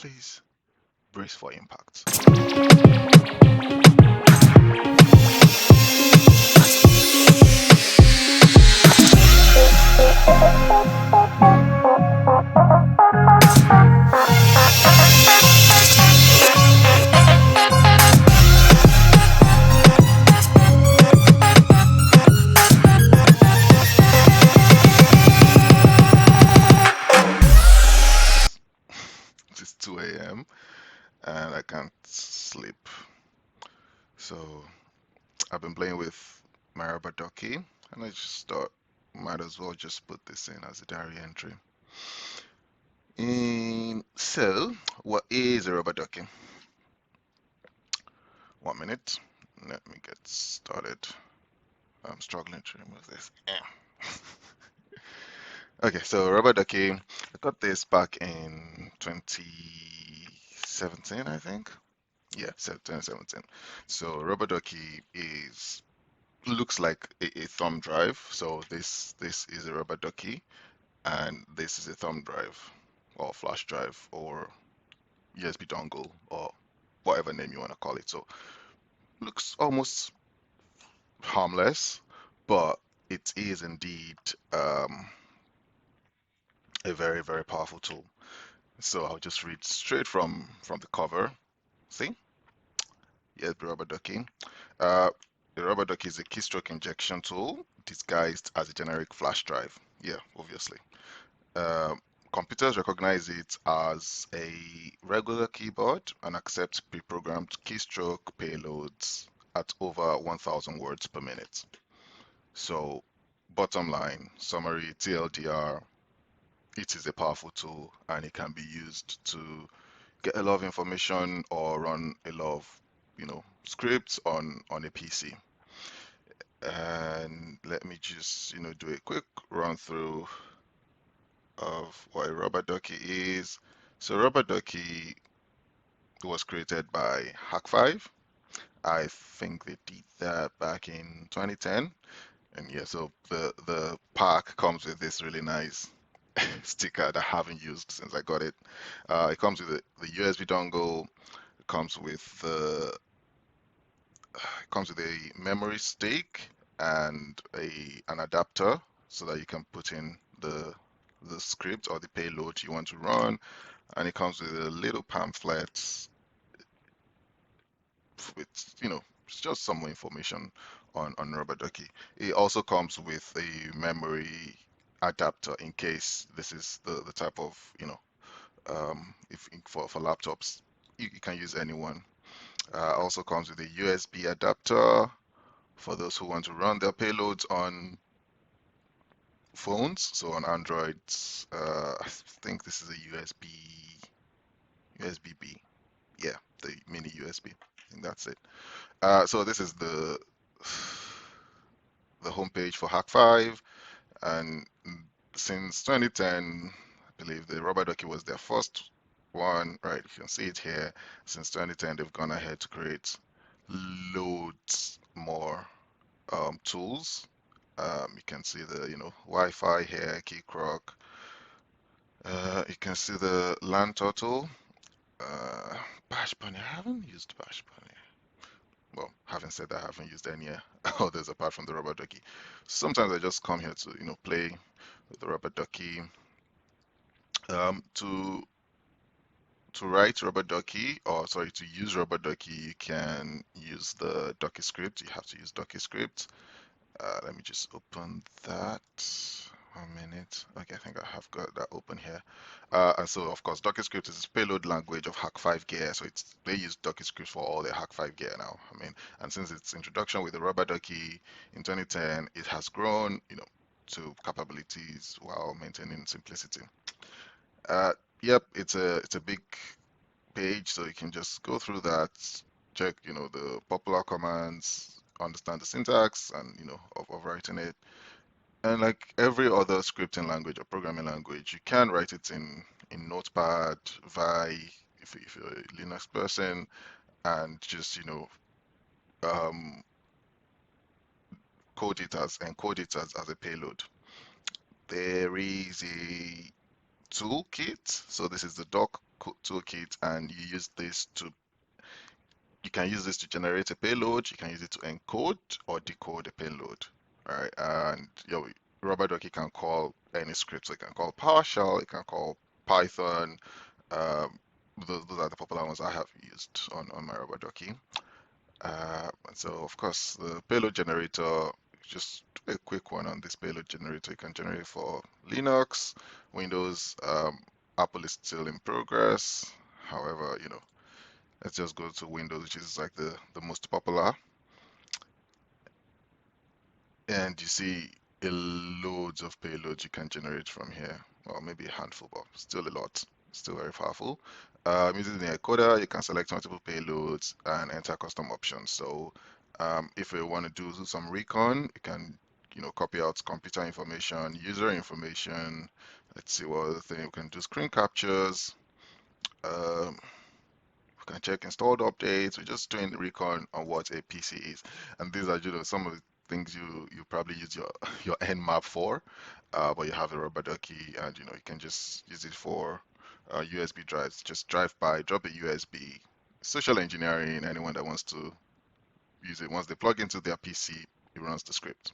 Please brace for impact. It's 2 a.m. and I can't sleep. So I've been playing with my rubber ducky, and I just thought might as well just put this in as a diary entry. So, what is a rubber ducky? 1 minute. Let me get started. I'm struggling to remove this. Okay, so rubber ducky, I got this back in 2017, I think. Yeah, 2017. So rubber ducky is looks like a thumb drive. So this is a rubber ducky, and this is a thumb drive or flash drive or USB dongle or whatever name you want to call it. So looks almost harmless, but it is indeed a very powerful tool. So I'll just read straight from the cover. See, USB rubber ducky. Uh, the rubber ducky is a keystroke injection tool disguised as a generic flash drive. Yeah, obviously. Uh, Computers recognize it as a regular keyboard and accept pre-programmed keystroke payloads at over 1,000 words per minute. So, bottom line, summary, TLDR, it is a powerful tool and it can be used to get a lot of information or run a lot of, scripts on a PC. And let me just, do a quick run through of what a rubber ducky is. So rubber ducky was created by Hack5. I think they did that back in 2010. And yeah, so the pack comes with this really nice sticker that I haven't used since I got it. It comes with the USB dongle. It comes with a memory stick and an adapter so that you can put in the script or the payload you want to run, and it comes with a little pamphlet with it's just some more information on rubber ducky. It also comes with a memory adapter in case this is the type of if for laptops you can use any one. Also comes with a USB adapter for those who want to run their payloads on phones. So on Androids, I think this is a USB-B. Yeah, the mini USB. I think that's it. So this is the homepage for Hack5, and since 2010, I believe the rubber ducky was their first one. Right, you can see it here. Since 2010, they've gone ahead to create loads more tools. You can see the Wi-Fi here, Keycroc. You can see the land turtle. Uh, Bash Bunny. I haven't used Bash Bunny. Well, having said that, I haven't used any others apart from the rubber ducky. Sometimes I just come here to play with the rubber ducky. To write rubber ducky, or sorry, to use rubber ducky, you can use the ducky script. You have to use ducky script. Let me just open that. 1 minute. Okay, I think I have got that open here. And so, of course, DocuScript is a payload language of Hack5 gear. So they use DocuScript for all their Hack5 gear now. I mean, and since its introduction with the rubber ducky in 2010, it has grown, to capabilities while maintaining simplicity. Yep, it's a big page, so you can just go through that, check, the popular commands, understand the syntax, and of writing it. And like every other scripting language or programming language, you can write it in Notepad, Vi, if you're a Linux person, and just um, code it as encode it as a payload. There is a toolkit. So this is the doc toolkit, and you can use this to generate a payload. You can use it to encode or decode a payload. All right, and Rubber Ducky can call any script. So it can call PowerShell, it can call Python. Um, those are the popular ones I have used on my Rubber Ducky. And so, of course, the payload generator, just a quick one on this payload generator. You can generate for Linux, Windows. Apple is still in progress. However, let's just go to Windows, which is like the most popular. And you see loads of payloads you can generate from here. Well, maybe a handful, but still a lot. Still very powerful. Using the encoder, you can select multiple payloads and enter custom options. So if you want to do some recon, you can copy out computer information, user information. Let's see what other thing we can do. Screen captures. Um, we can check installed updates. We're just doing recon on what a PC is, and these are some of the things you probably use your your Nmap for, but you have a rubber ducky, and you can just use it for USB drives. Just drive by, drop a USB. Social engineering. Anyone that wants to use it, once they plug into their PC, it runs the script.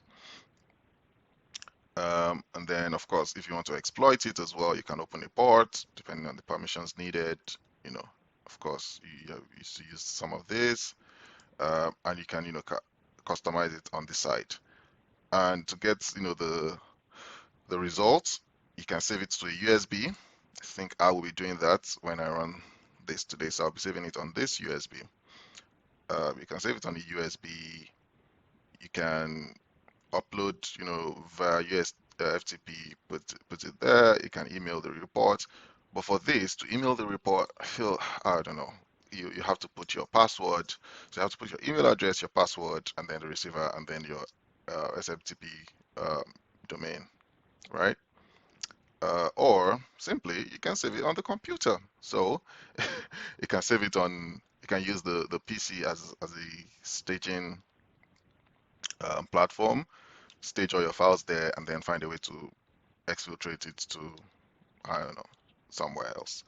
And then, of course, if you want to exploit it as well, you can open a port depending on the permissions needed. You know, of course, you used to use some of this, and you can, customize it on the site. And to get, the results, you can save it to a USB. I think I will be doing that when I run this today, so I'll be saving it on this USB. You can save it on the USB. You can upload, via FTP, put it there. You can email the report. But for this, to email the report, I don't know. You have to put your password. So you have to put your email address, your password, and then the receiver, and then your SFTP um, domain, right? Or simply, you can save it on the computer. So you can save it on. You can use the PC as a staging platform, stage all your files there, and then find a way to exfiltrate it to, I don't know, somewhere else.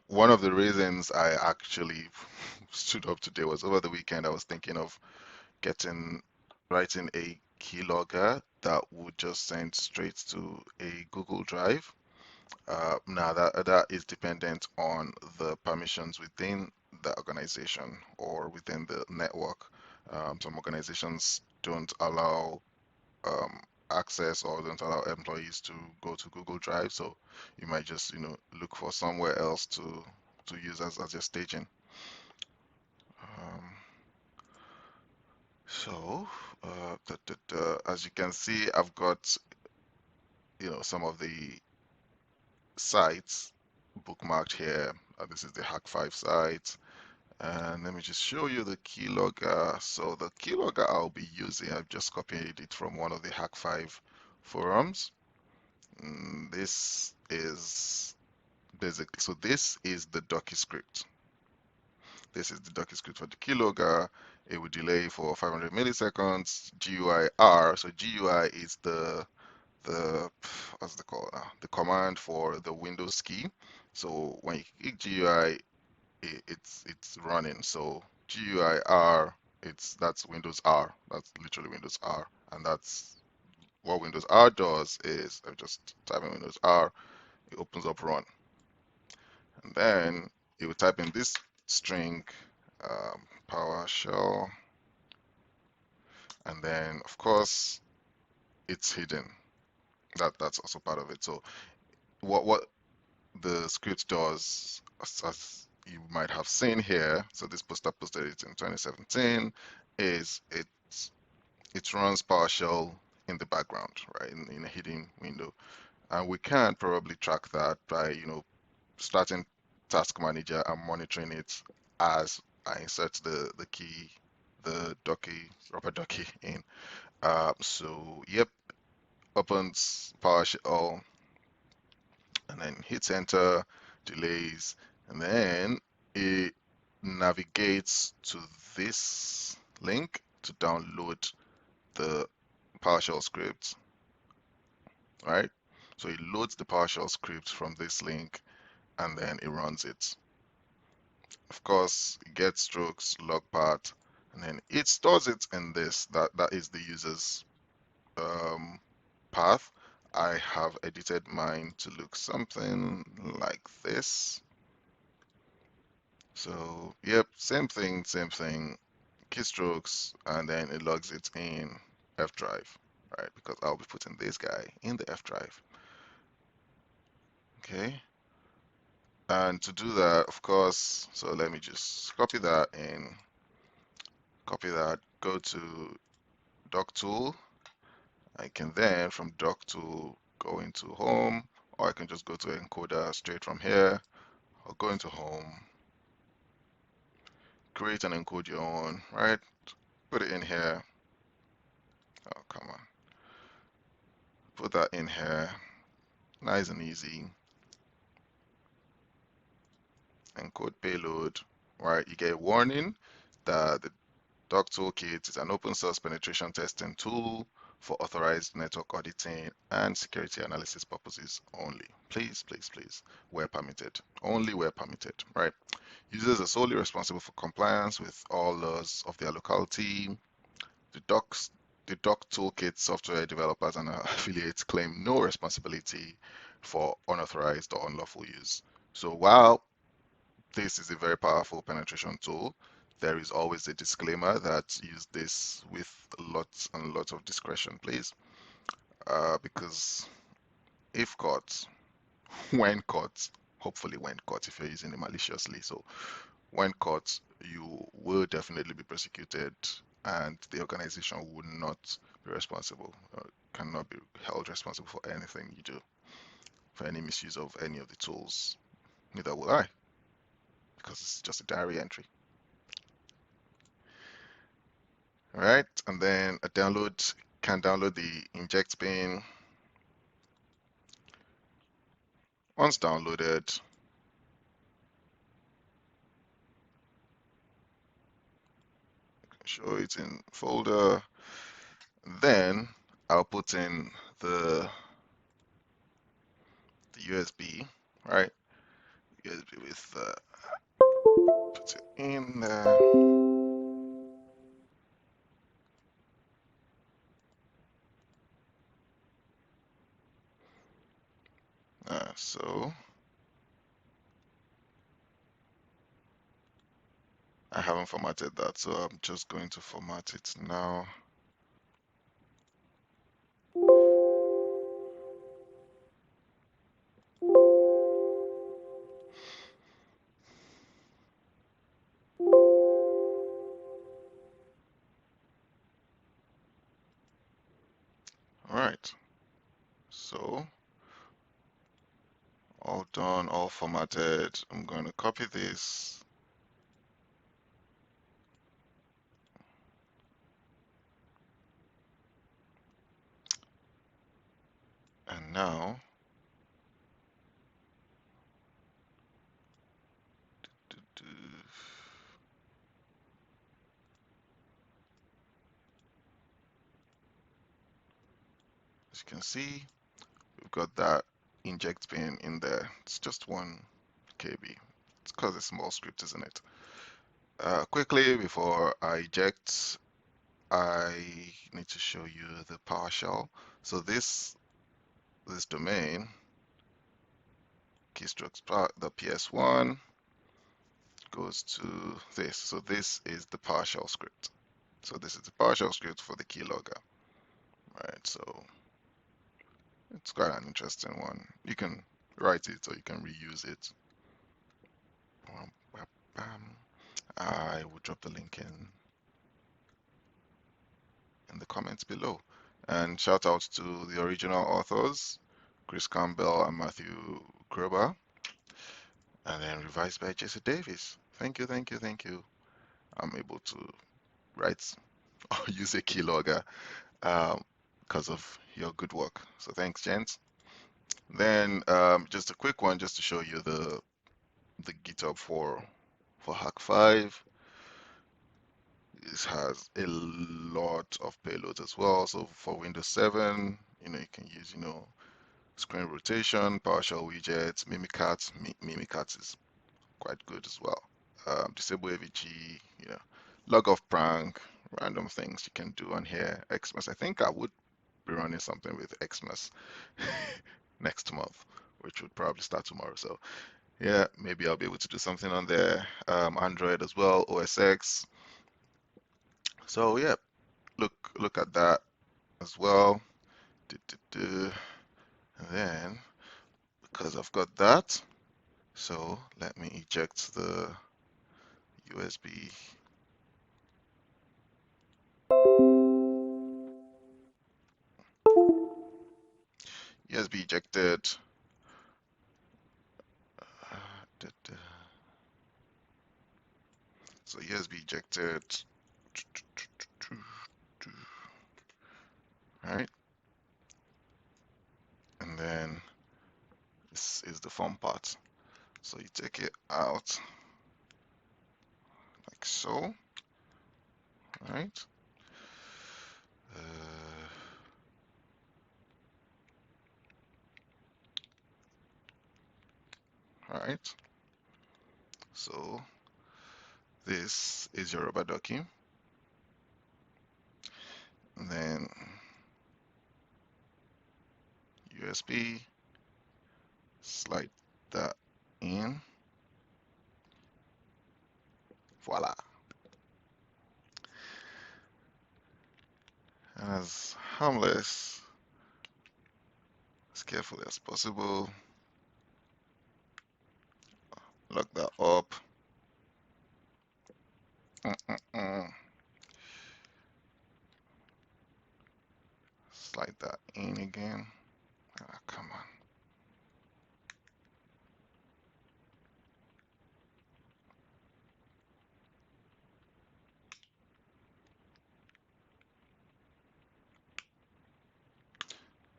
One of the reasons I actually stood up today was over the weekend. I was thinking of writing a keylogger that would just send straight to a Google Drive. Now that is dependent on the permissions within the organization or within the network. Some organizations don't allow um, access or don't allow employees to go to Google Drive. So you might just, look for somewhere else to use as your staging. Um, as you can see, I've got, some of the sites bookmarked here. This is the Hack5 site. And let me just show you the keylogger. So the keylogger I'll be using, I've just copied it from one of the Hack5 forums. This is this is the Ducky script. This is the Ducky script for the keylogger. It will delay for 500 milliseconds. GUI R. So GUI is the what's the call? The command for the Windows key. So when you click GUI, it's running. So GUI R, that's Windows R. That's literally Windows R, and that's what Windows R does is I just type in Windows R, it opens up run. And then you will type in this string PowerShell, and then of course it's hidden. That's also part of it. So what the script does, as you might have seen here, so this poster posted it in 2017, is it runs PowerShell in the background, right, in a hidden window, and we can probably track that by starting Task Manager and monitoring it as I insert the key, the Ducky, rubber ducky in. So yep, opens PowerShell and then hits enter, delays, and then it navigates to this link to download the PowerShell script, right? So it loads the PowerShell script from this link, and then it runs it. Of course, get strokes, log path, and then it stores it in this. That is the user's um, path. I have edited mine to look something like this. So, yep, same thing, same thing. Keystrokes, and then it logs it in F drive, right? Because I'll be putting this guy in the F drive. Okay. And to do that, of course, so let me just copy that in, copy that, go to doc tool. I can then from doc tool go into home, or I can just go to encoder straight from here. I'll go into home, create and encode your own, right? Put it in here. Oh, come on. Put that in here. Nice and easy. Encode payload, right? You get a warning that the Doc Toolkit is an open source penetration testing tool for authorized network auditing and security analysis purposes only. Please, please, please, where permitted. Only where permitted, right? Users are solely responsible for compliance with all laws of their locality. The Doc Toolkit software developers and affiliates claim no responsibility for unauthorized or unlawful use. So while this is a very powerful penetration tool, there is always a disclaimer that use this with lots and lots of discretion, please. Because if caught, when caught, hopefully when caught if you're using it maliciously, so when caught, you will definitely be prosecuted and the organization would not be responsible, cannot be held responsible for anything you do, for any misuse of any of the tools. Neither will I, because it's just a diary entry. All right, and then a download can download the inject bin. Once downloaded, show it in folder. Then I'll put in the USB, right? USB with put it in there. So I haven't formatted that, so I'm just going to format it now. All right, so all done, all formatted. I'm going to copy this. And now, as you can see, we've got that inject pin in there. It's just 1 KB. It's because it's a small script, isn't it? Quickly, before I eject, I need to show you the PowerShell. So this domain, keystrokes, the PS1 goes to this. So this is the PowerShell script. So this is the PowerShell script for the keylogger, right? So it's quite an interesting one. You can write it or you can reuse it. I will drop the link in the comments below. And shout out to the original authors, Chris Campbell and Matthew Krober, and then revised by Jesse Davis. Thank you, thank you, thank you. I'm able to write or use a keylogger because of your good work. So thanks, gents. Then just a quick one, just to show you the GitHub for Hack 5. This has a lot of payloads as well. So for Windows 7, you can use, screen rotation, PowerShell widgets, Mimikatz. Mimikatz is quite good as well. Disable AVG, you know, log off prank, random things you can do on here. Xmas. I think I would be running something with Xmas next month, which would probably start tomorrow. So yeah, maybe I'll be able to do something on there. Android as well, OS X. So yeah, look at that as well. And then because I've got that, so let me eject the USB. USB ejected. So USB ejected. Right, and then this is the fun part. So you take it out like so, right? All right. So this is your rubber ducky. And then USB, slide that in. Voila. And as harmless, as carefully as possible, lock that up. Slide that in again. Ah, come on.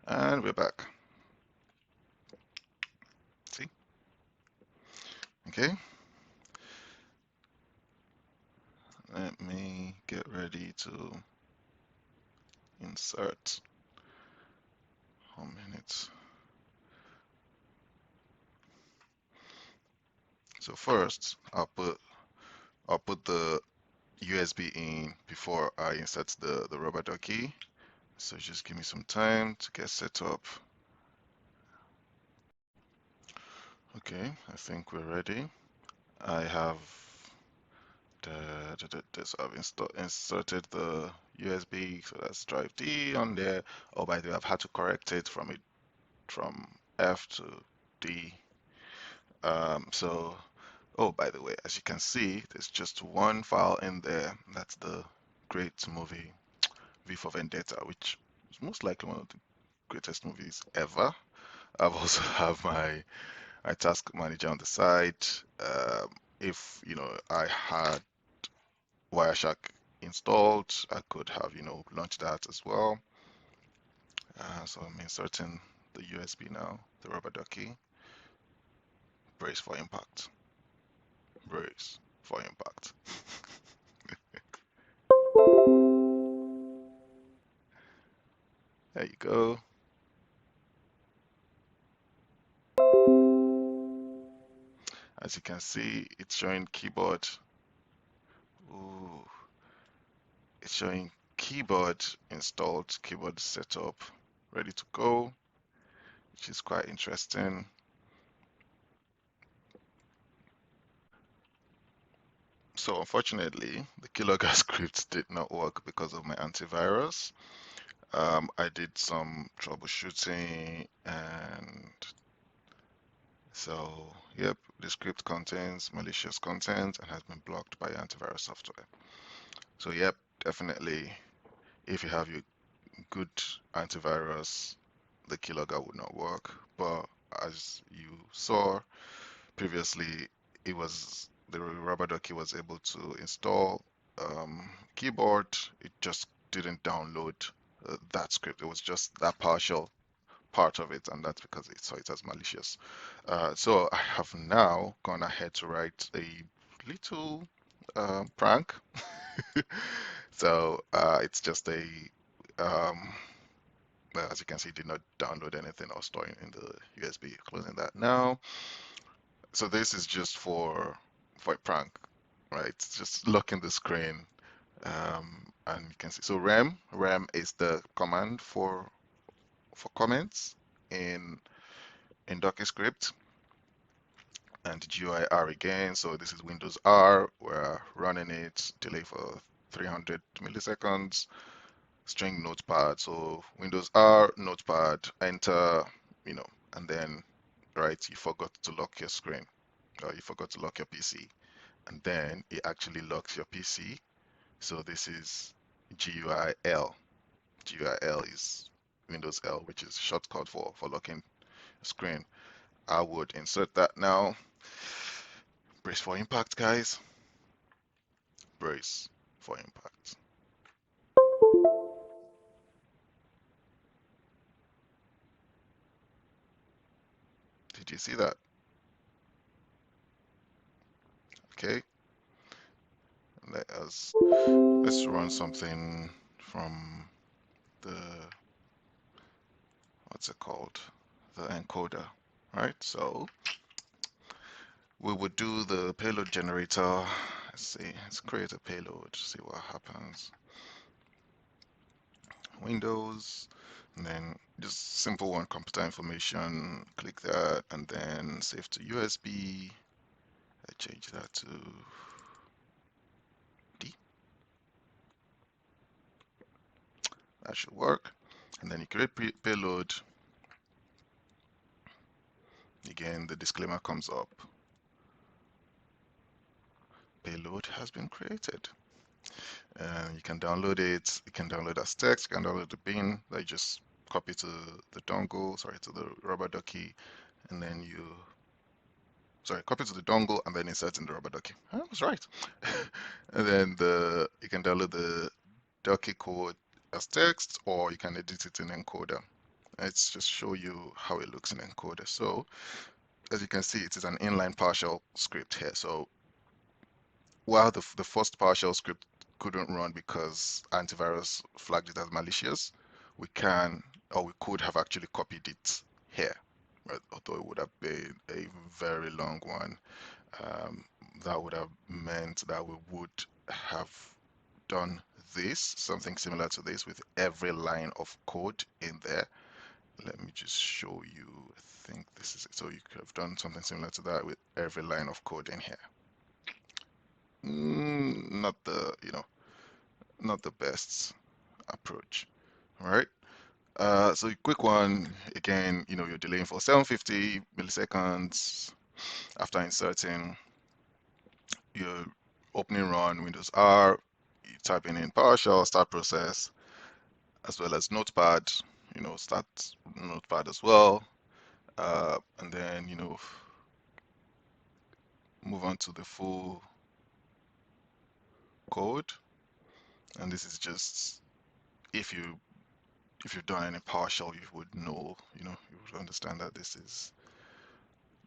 And we're back. See? Okay. Let me get ready to insert. 1 minute. So first, I'll put the USB in before I insert the rubber ducky. So just give me some time to get set up. Okay, I think we're ready. I have so I've inserted the USB, so that's drive D on there. Oh, by the way, I've had to correct it from F to D. So, oh, by the way, as you can see, there's just one file in there. That's the great movie V for Vendetta, which is most likely one of the greatest movies ever. I've also have my task manager on the side. If I had Wireshark installed, I could have launched that as well. So I'm inserting the USB now, the rubber ducky. Brace for impact. Brace for impact. There you go. As you can see, it's showing keyboard. Ooh, it's showing keyboard installed, keyboard setup, ready to go, which is quite interesting. So unfortunately, the keylogger script did not work because of my antivirus. I did some troubleshooting, and so yep, the script contains malicious content and has been blocked by antivirus software. So yep, definitely, if you have your good antivirus, the keylogger would not work. But as you saw previously, it was the rubber ducky was able to install keyboard. It just didn't download that script. It was just that partial part of it, and that's because it saw it as malicious. So I have now gone ahead to write a little prank. So it's just a um, But as you can see, it did not download anything or store in the USB. Closing that now. So this is just for a prank, right? It's just locking the screen. And you can see, so rem is the command for comments in Ducky script, and GUI-R again. So this is Windows R. We're running it, delay for 300 milliseconds, string notepad. So Windows R, notepad, enter, and then, right, you forgot to lock your screen, or you forgot to lock your PC, and then it actually locks your PC. So this is GUI-L. GUI-L is Windows L, which is shortcut for locking screen. I would insert that now. Brace for impact, guys. Brace for impact. Did you see that? Okay. Let's run something from the, what's it called? The encoder, right? So we would do the payload generator. Let's see. Let's create a payload. See what happens. Windows, and then just simple one, computer information, click that, and then save to USB. I change that to D. That should work. And then you create payload. Again, the disclaimer comes up. Payload has been created. And you can download it. You can download as text. You can download the bin that you just copy to the dongle, sorry, to the rubber ducky, and then copy to the dongle and then insert in the rubber ducky. I was right. And then you can download the ducky code as text, or you can edit it in encoder. Let's just show you how it looks in encoder. So as you can see, it is an inline PowerShell script here. So while the first PowerShell script couldn't run because antivirus flagged it as malicious, we can, or we could have actually copied it here, right? Although it would have been a very long one. Um, that would have meant that we would have done this, something similar to this, with every line of code in there. Let me just show you. I think this is it. So you could have done something similar to that with every line of code in here. Not not the best approach. All right. So quick one again. You're delaying for 750 milliseconds after inserting your opening run, Windows R. You type in PowerShell, start process, as well as Notepad. Start Notepad as well. And then move on to the full code. And this is just, if you've done any PowerShell, you would know, you would understand that this is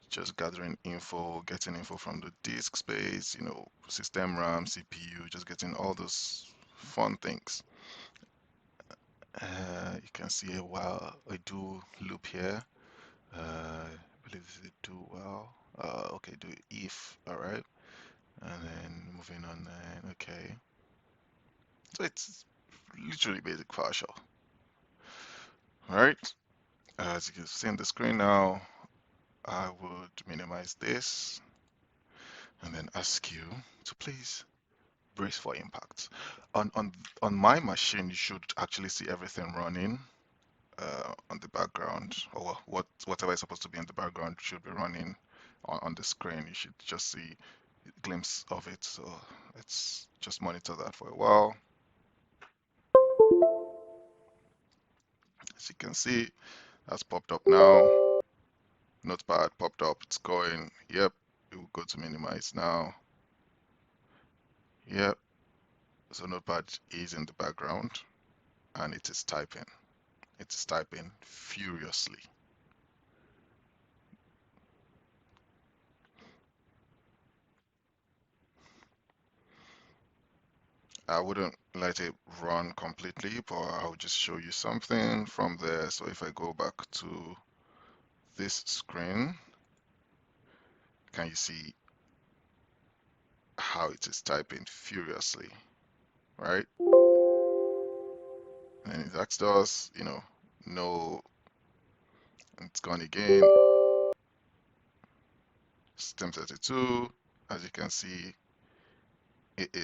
just gathering info, getting info from the disk space, system RAM, CPU, just getting all those fun things. You can see a while I do loop here. I believe this is do while. Okay, do if, all right. And then moving on then, okay. So it's literally basic PowerShell. All right. As you can see on the screen now, I would minimize this and then ask you to please brace for impact. On my machine, you should actually see everything running on the background, or whatever is supposed to be in the background should be running on the screen. You should just see a glimpse of it. So let's just monitor that for a while. As you can see, that's popped up now. Notepad popped up. It's going. Yep. It will go to minimize now. Yep. So Notepad is in the background and it is typing. It is typing furiously. I wouldn't let it run completely, but I'll just show you something from there. So if I go back to this screen, can you see how it is typing furiously, right? And it asked us, no, it's gone again. System32, as you can see, it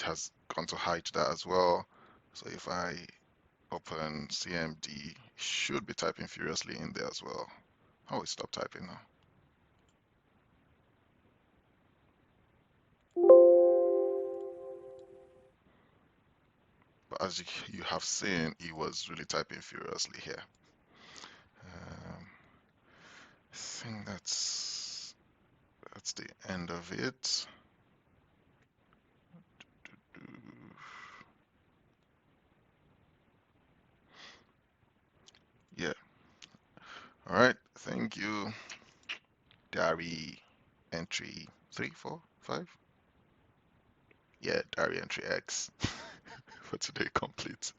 has gone to hide that as well. So if I open CMD, it should be typing furiously in there as well. Oh, it stopped typing now. But as you have seen, he was really typing furiously here. I think that's the end of it. Yeah. All right. Thank you, Dari entry 3, 4, 5. Yeah, Dari entry X for today complete.